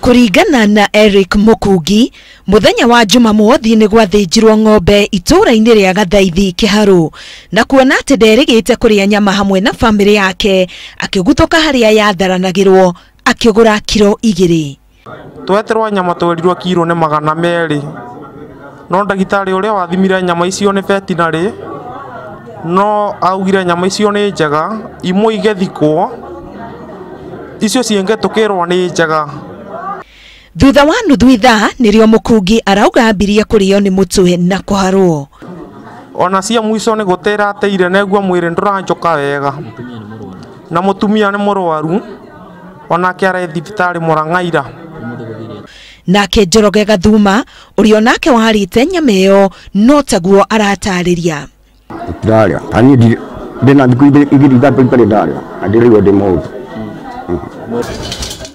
Kuringana na Eric Mukungi, muthenya wa Jumamothi ni gwathinjirwo ng'ombe itura-ini ria Gathaithi Kiharu, na kuona ati nderigite kuria nyama hamwe na family yake, akigutuka haria yatharanagirwo akigura kilo 2. Tweterwa nyama twerirwo kilo ne 200, no ndagitari uria wathimire nyama icio ni veterinary, no augire nyama icio ni njega, imwe igethikwo icio ciengetukirwo ni njega. Thutha wa nuthu ithaa nirio Mukungi arauga ambirie kurio ni mutwe na kuharwo. Ona cia mwico ni gutera ateire negua mwiri nduranjoka wega, na mutumia ni murwaru, ona kiare thibitari Murang'aira. Nake Njoroge Gathuma urio nake warite nyama iyo no taguo aratariria. Ndaria ani ndina igiri pale ndaria adiriwe demo.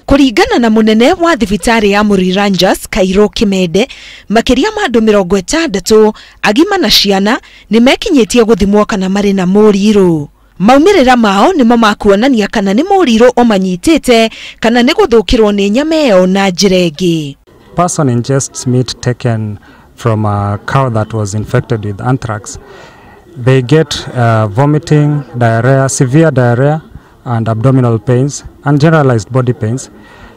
Kuringana na munene wa thibitari ya Muri Rangers Kairo Kimende, makiria ma andu 60 agima na ciana ni mekinyitie guthimwo kana mari na muriru. Maumirira mao nimo makuonania kana ni muriru omanyitite kana ni guthukirwo ni nyama iyo na njira ingi. Person ingests meat taken from a cow that was infected with anthrax. They get vomiting, diarrhea, severe diarrhea, and abdominal pains and generalized body pains,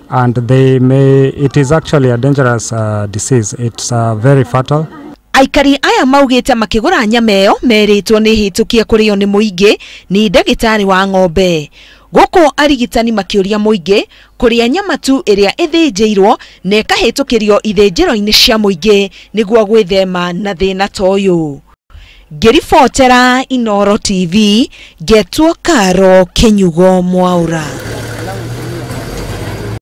and it is actually a dangerous disease. It's very fatal. Aikari aya maugite makigura nyama iyo meritwo ni hitukie kurio ni muingi ni ndagitari wa ng'ombe. Guko arigitani makiuria muingi kuria nyama tu iria ithinjirwo na ikahitukirio ithinjiro-ini cia muingi niguo gwithema na thina toyu. Ngiribotera Inooro TV, Getwo Karo Kinyugo Mwaura.